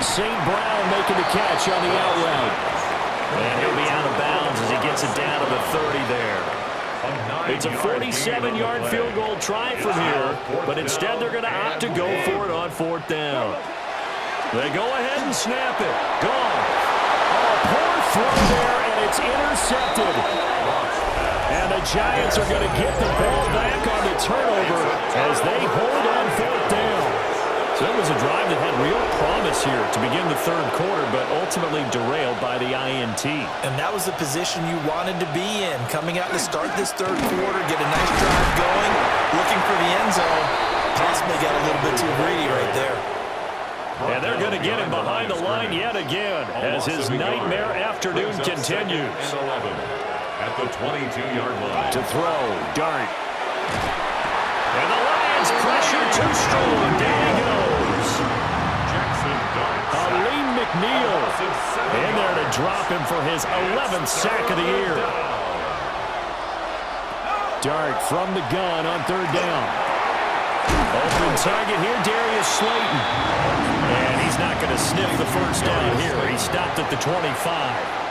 St. Brown making the catch on the out route. And he'll be out of bounds as he gets it down to the 30 there. It's a 47-yard field goal try from here, but instead they're going to opt to go for it on 4th down. They go ahead and snap it. Gone. Oh, poor throw there, and it's intercepted. And the Giants are going to get the ball back on the turnover as they hold on 4th down. So it was a drive that had real promise here to begin the 3rd quarter, but ultimately derailed by the INT. And that was the position you wanted to be in. Coming out to start this 3rd quarter, get a nice drive going, looking for the end zone. Possibly got a little bit too greedy right there. And they're going to get him behind the line yet again as his nightmare afternoon continues. At the 22-yard line. To throw, Dart. And the Lions pressure too strong. Down he goes. Aleem McNeil in there to drop him for his 11th sack of the year. Dart from the gun on 3rd down. Open target here, Darius Slayton. And he's not going to sniff the 1st down here. He stopped at the 25.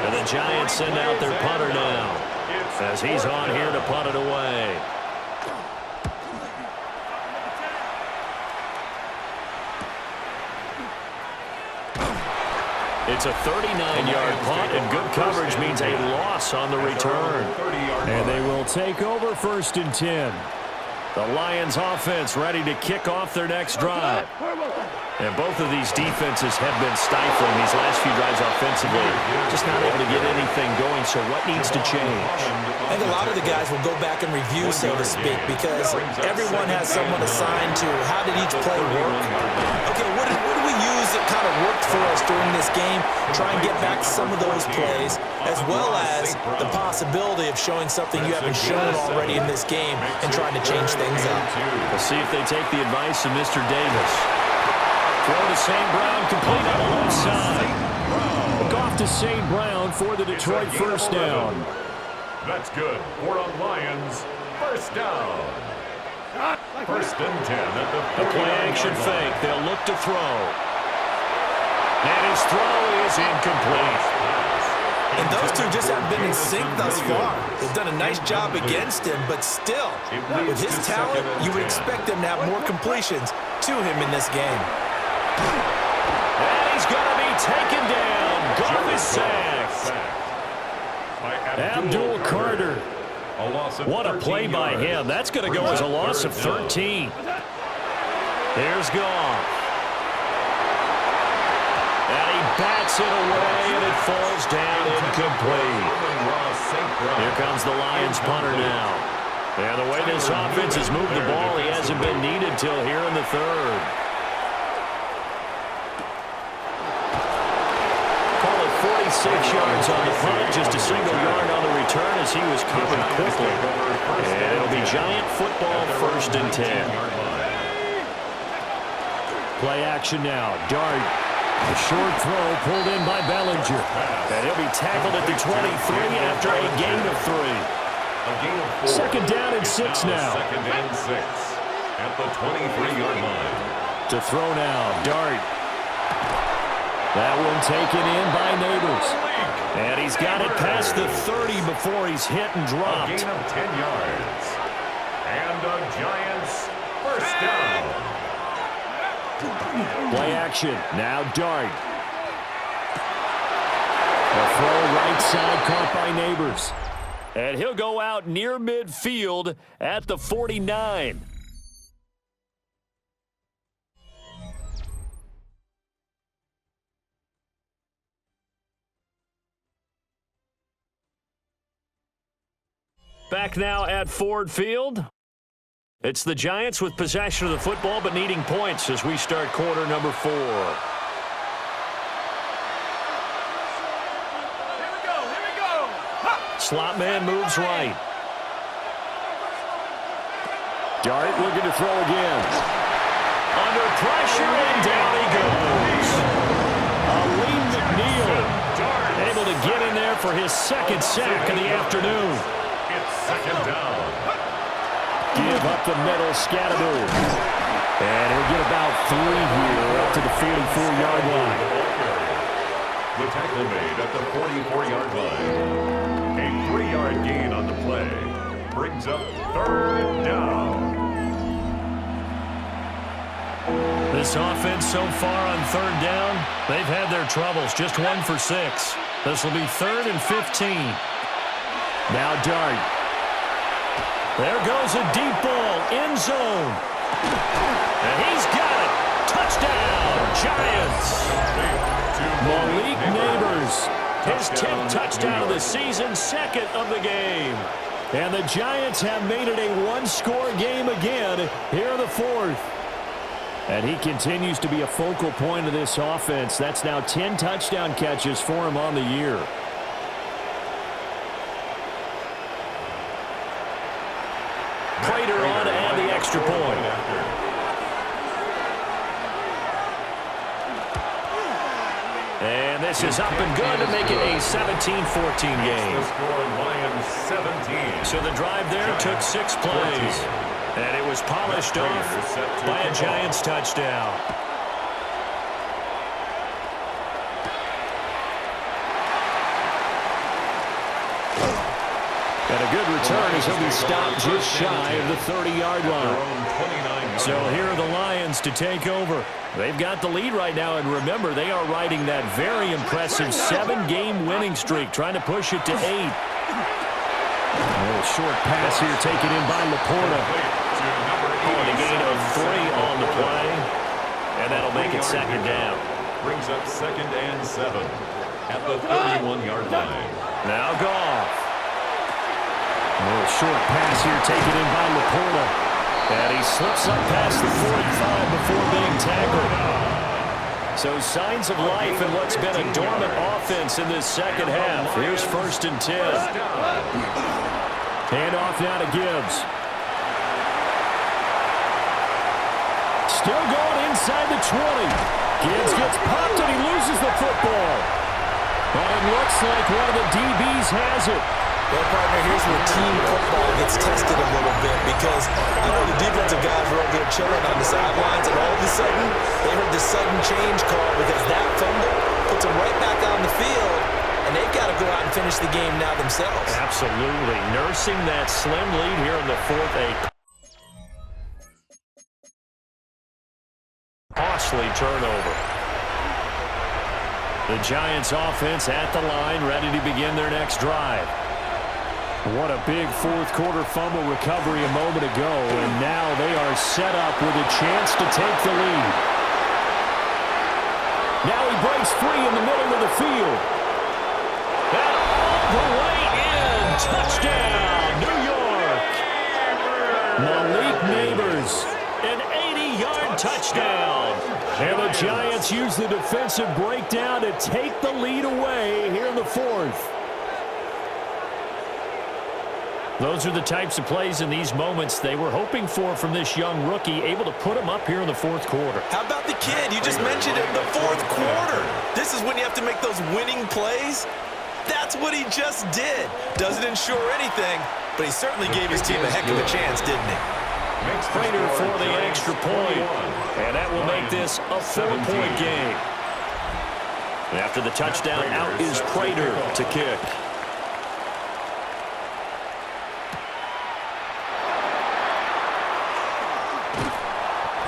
And the Giants send out their punter now as he's on here to punt it away. It's a 39-yard punt, and good coverage means a loss on the return. And they will take over 1st and 10. The Lions offense ready to kick off their next drive. And both of these defenses have been stifling these last few drives offensively. Just not able to get anything going, so what needs to change? I think a lot of the guys will go back and review, so to speak, because everyone has someone assigned to how did each play work. Okay, what did we use that kind of worked for us during this game? Try and get back to some of those plays, as well as the possibility of showing something you haven't shown already in this game and trying to change things up. We'll see if they take the advice of Mr. Davis. Throw to St. Brown, complete on the left side. Look off to St. Brown for the Detroit 1st down. That's good. For the Lions, 1st down. 1st and 10 at the play-action fake. They'll look to throw. And his throw is incomplete. And those two just haven't been in sync thus far. They've done a nice job against him, but still, with his talent, you would expect them to have more completions to him in this game. And he's going to be taken down. Goff is sacked. Abdul Carter. What a play by him. That's going to go as a loss of 13. Here's Goff. And he bats it away, and it falls down incomplete. Here comes the Lions punter now. And the way this offense has moved the ball, he hasn't been needed till here in the 3rd. Call it 46 yards on the punt, just a single yard on the return as he was covered quickly. And it'll be Giant football 1st and 10. Play action now. Dart. A short throw pulled in by Bellinger. And he'll be tackled at the 23 after a gain of 3. 2nd down and 6 now. 2nd and 6 at the 23-yard line. To throw now, Dart. That one taken in by Neighbors. And he's got it past the 30 before he's hit and dropped. A gain of 10 yards. And the Giants 1st down. Play action. Now Dart. The throw right side caught by Neighbors. And he'll go out near midfield at the 49. Back now at Ford Field. It's the Giants with possession of the football but needing points as we start quarter number 4. Here we go. Slot man moves right. Dart looking to throw again. Under pressure and down he goes. Aleem McNeil able to get in there for his 2nd sack of the afternoon. It's 2nd down. Give up the middle, Scatteroo. And he'll get about 3 here to the 44-yard line. The tackle made at the 44-yard line. A 3-yard gain on the play brings up third down. This offense so far on third down, they've had their troubles. Just 1 for 6. This will be 3rd and 15. Now Dart. There goes a deep ball, end zone. And he's got it. Touchdown, Giants. Malik Neighbors, his 10th touchdown of the season, 2nd of the game. And the Giants have made it a one-score game again here in the 4th. And he continues to be a focal point of this offense. That's now 10 touchdown catches for him on the year. Prater on to add the extra point. And this is up and good to make it a 17-14 game. So the drive there took 6 plays. And it was polished off by a Giants touchdown. And a good return as he'll be stopped just shy of the 30-yard line. So here are the Lions to take over. They've got the lead right now, and remember, they are riding that very impressive 7-game winning streak, trying to push it to 8. A little short pass here taken in by Laporta. A gain of 3 on the play, and that'll make it 2nd down. Brings up 2nd and 7 at the 31-yard line. Now Goff. A little short pass here taken in by Laporta. And he slips up past the 45 before being tackled. So signs of life in what's been a dormant offense in this second half. Here's 1st and 10. Hand off now to Gibbs. Still going inside the 20. Gibbs gets popped and he loses the football. But it looks like one of the DBs has it. Well, partner, here's where team football gets tested a little bit because, you know, the defensive guys were over here chilling on the sidelines, and all of a sudden, they heard the sudden change call because that fumble puts them right back on the field, and they've got to go out and finish the game now themselves. Absolutely. Nursing that slim lead here in the 4th. Costly turnover. The Giants offense at the line, ready to begin their next drive. What a big 4th quarter fumble recovery a moment ago, and now they are set up with a chance to take the lead. Now he breaks free in the middle of the field. And all the way in. Touchdown, New York. Malik Neighbors, an 80-yard touchdown. And the Giants use the defensive breakdown to take the lead away here in the 4th. Those are the types of plays in these moments they were hoping for from this young rookie, able to put him up here in the 4th quarter. How about the kid? You just mentioned it, the 4th quarter. This is when you have to make those winning plays. That's what he just did. Doesn't ensure anything, but he certainly gave his team a heck of a chance, didn't he? Prater for the extra point, and that will make this a 4-point game. After the touchdown, out is Prater to kick.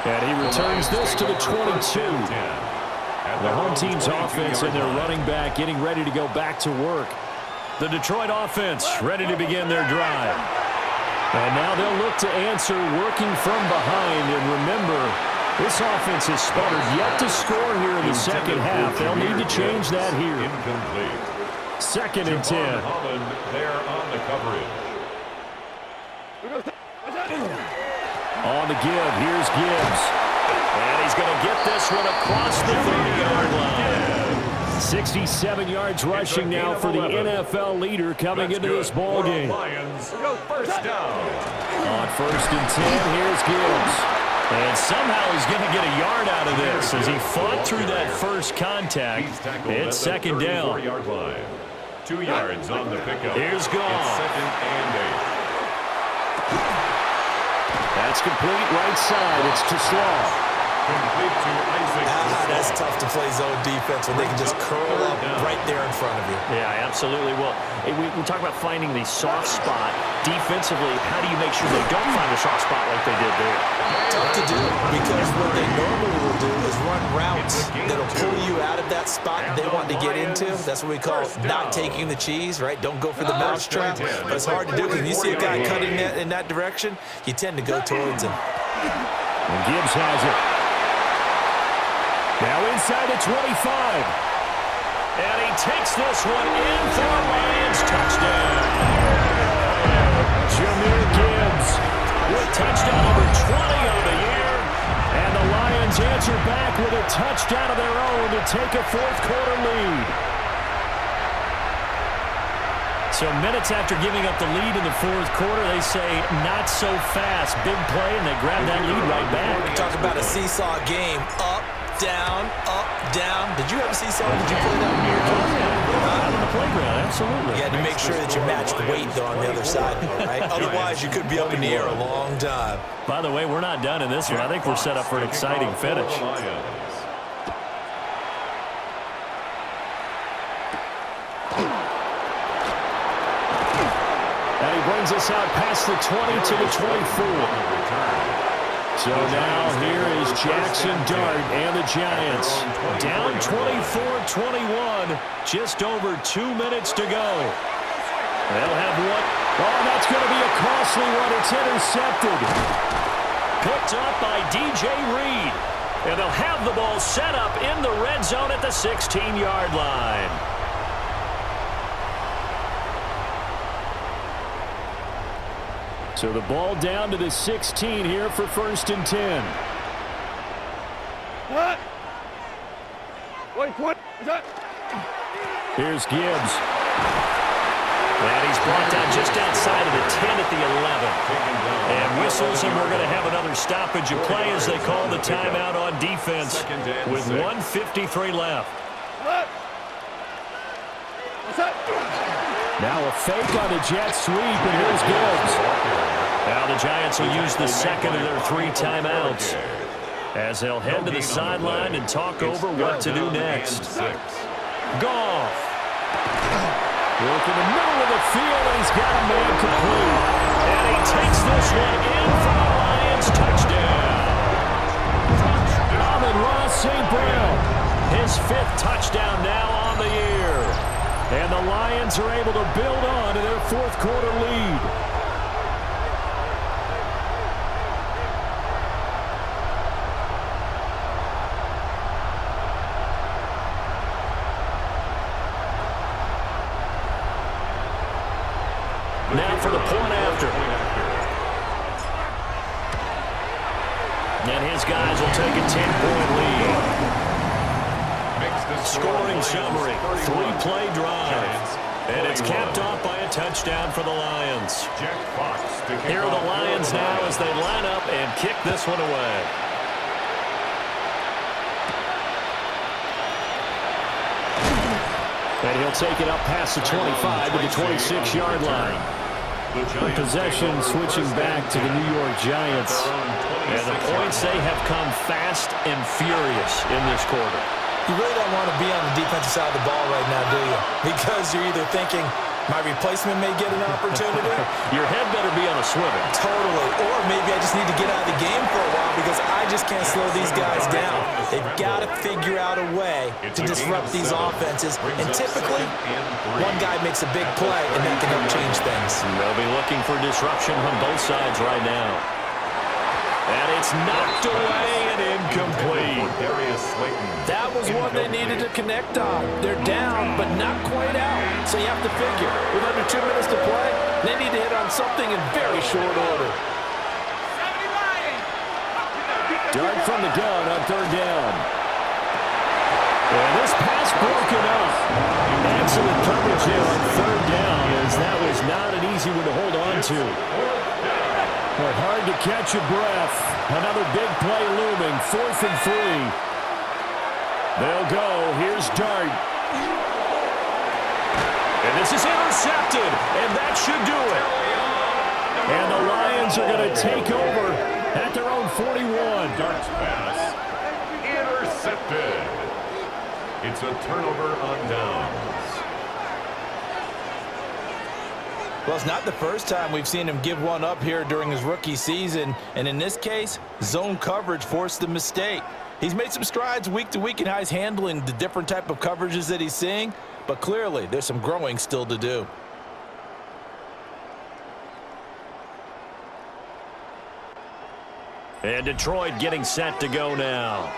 And he returns this to the 22. The home team's offense and their running back getting ready to go back to work. The Detroit offense ready to begin their drive. And now they'll look to answer working from behind. And remember, this offense has sputtered yet to score here in the second half. They'll need to change that here. 2nd and 10. There on the coverage. On the give, here's Gibbs. And he's going to get this one across the 30-yard line. 67 yards rushing now for the NFL leader coming into this ball game. First down. On 1st and 10, here's Gibbs. And somehow he's going to get a yard out of this as he fought through that first contact. It's 2nd down. 2 yards on the pickup. Here's Goff. It's 2nd and 8. That's complete right side. It's to Slaw. Complete to Isaac. tough to play zone defense when they can just curl up right there in front of you. Yeah, absolutely. Well, we talk about finding the soft spot. Defensively, how do you make sure they don't find a soft spot like they did there? Tough to do, because what they normally will do is run routes that'll pull you out of that spot they want to get into. That's what we call not taking the cheese, right? Don't go for the mousetrap. But it's hard to do because when you see a guy cutting that in that direction, you tend to go towards him. And Gibbs has it. Now inside the 25. And he takes this one in for a Lions touchdown. Jahmyr Gibbs with touchdown number 20 on the year. And the Lions answer back with a touchdown of their own to take a fourth-quarter lead. So minutes after giving up the lead in the fourth quarter, they say not so fast. Big play, and they grab that lead right back. Talk about a seesaw game. Up, down, up, down. Did you have a seesaw? Did you play that when you were a Out on the playground, absolutely. You had to make sure that you matched weight, though, on the other side, right? Otherwise, you could be up in the air a long time. By the way, we're not done in this one. I think we're set up for an exciting finish. And he brings us out past the 20 to the 24. So now here is Jackson Dart and the Giants. Down 24-21, just over 2 minutes to go. They'll have one. Oh, that's going to be a costly one. It's intercepted. Picked up by DJ Reed. And they'll have the ball set up in the red zone at the 16-yard line. So the ball down to the 16 here for 1st and 10. What? Here's Gibbs. And he's brought down just outside of the 10 at the 11. And whistles, and we're going to have another stoppage of play as they call the timeout on defense with 1:53 left. Now a fake on the jet sweep, and here's Gibbs. Now the Giants will use the second of their 3 timeouts as they'll head to the sideline and talk over what to do next. Goff. Work in the middle of the field, and he's got a man complete. And he takes this one in for the Lions touchdown. Amon-Ra St. Brown, his 5th touchdown now on the year. And the Lions are able to build on to their fourth-quarter lead. Now for the point after. And his guys will take a 10-point lead. Scoring summary, 3-play drive. And it's capped off by a touchdown for the Lions. Here are the Lions now as they line up and kick this one away. And he'll take it up past the 25 to the 26-yard line. The possession switching back to the New York Giants. And the points, they have come fast and furious in this quarter. You really don't want to be on the defensive side of the ball right now, do you? Because you're either thinking, my replacement may get an opportunity. Your head better be on a swivel. Totally. Or maybe I just need to get out of the game for a while because I just can't slow these guys down. They've got to figure out a way to disrupt these offenses. And typically, one guy makes a big play, and that can help change things. They'll be looking for disruption on both sides right now. And it's knocked away and incomplete. That was one they needed to connect on. They're down, but not quite out. So you have to figure, with under 2 minutes to play, they need to hit on something in very short order. Dart from the gun on 3rd down. And this pass broken up. Excellent coverage here on 3rd down, as that was not an easy one to hold on to. But hard to catch your breath. Another big play looming. 4th and 3. They'll go. Here's Dart. And this is intercepted. And that should do it. And the Lions are going to take over at their own 41. Dart's pass intercepted. It's a turnover on downs. Well, it's not the first time we've seen him give one up here during his rookie season, and in this case, zone coverage forced the mistake. He's made some strides week to week in how he's handling the different type of coverages that he's seeing, but clearly there's some growing still to do. And Detroit getting set to go now.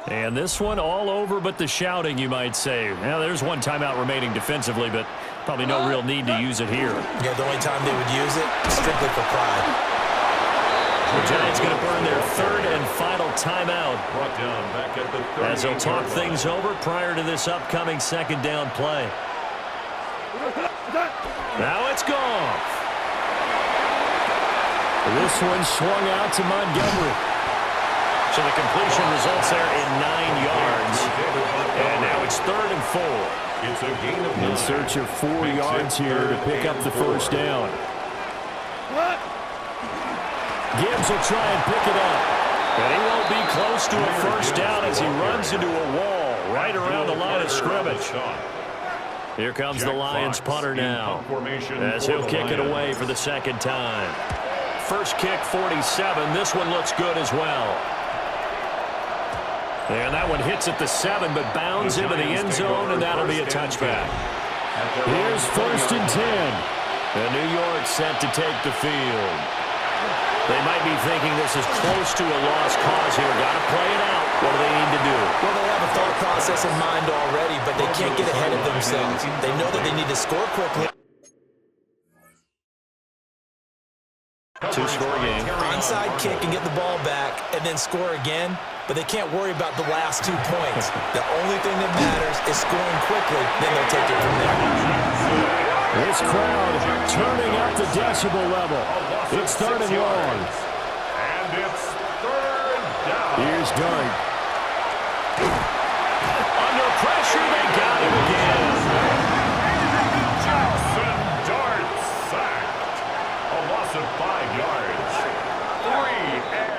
And this one all over but the shouting, you might say. Now, there's one timeout remaining defensively, but probably no real need to use it here. Yeah, the only time they would use it, strictly for pride. The Giants going to burn their third and final timeout Brought down back at the as they'll talk things over prior to this upcoming second down play. Now it's gone. This one swung out to Montgomery. So the completion results there in 9 yards. And now it's 3rd and 4. It's a gain of 9. In search of 4 yards here to pick up the first down. Gibbs will try and pick it up. But he won't be close to a first down as he runs into a wall right around the line of scrimmage. Here comes the Lions punter now as he'll kick it away for the second time. First kick, 47. This one looks good as well. And that one hits at the 7, but bounds into the end zone, and that'll be a touchback. Here's 1st and 10. And New York set to take the field. They might be thinking this is close to a lost cause here. Got to play it out. What do they need to do? Well, they have a thought process in mind already, but they can't get ahead of themselves. They know that they need to score quickly. Two-score game. Onside kick and get the ball back, and then score again. But they can't worry about the last 2 points. The only thing that matters is scoring quickly. Then they'll take it from there. This crowd turning up the decibel level. It's 3rd and long. And it's 3rd down. Here's Dart. Under pressure, they got him again. Jackson Dart sacked. A loss of 5 yards. 3 and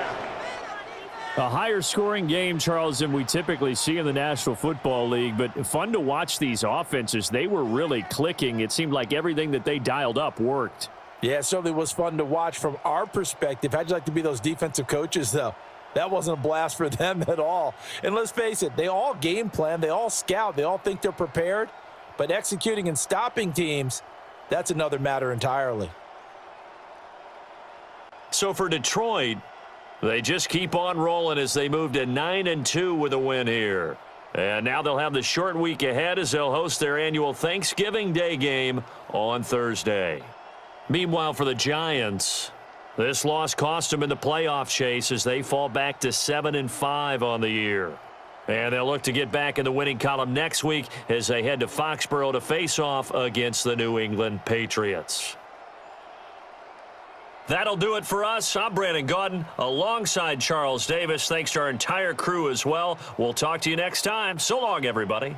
A higher scoring game, Charles, than we typically see in the National Football League, but fun to watch these offenses. They were really clicking. It seemed like everything that they dialed up worked. Yeah, it certainly was fun to watch from our perspective. How'd you like to be those defensive coaches, though? That wasn't a blast for them at all. And let's face it, they all game plan, they all scout, they all think they're prepared, but executing and stopping teams, that's another matter entirely. So for Detroit, they just keep on rolling as they move to 9-2 with a win here. And now they'll have the short week ahead as they'll host their annual Thanksgiving Day game on Thursday. Meanwhile, for the Giants, this loss cost them in the playoff chase as they fall back to 7-5 on the year. And they'll look to get back in the winning column next week as they head to Foxborough to face off against the New England Patriots. That'll do it for us. I'm Brandon Gaudin alongside Charles Davis. Thanks to our entire crew as well. We'll talk to you next time. So long, everybody.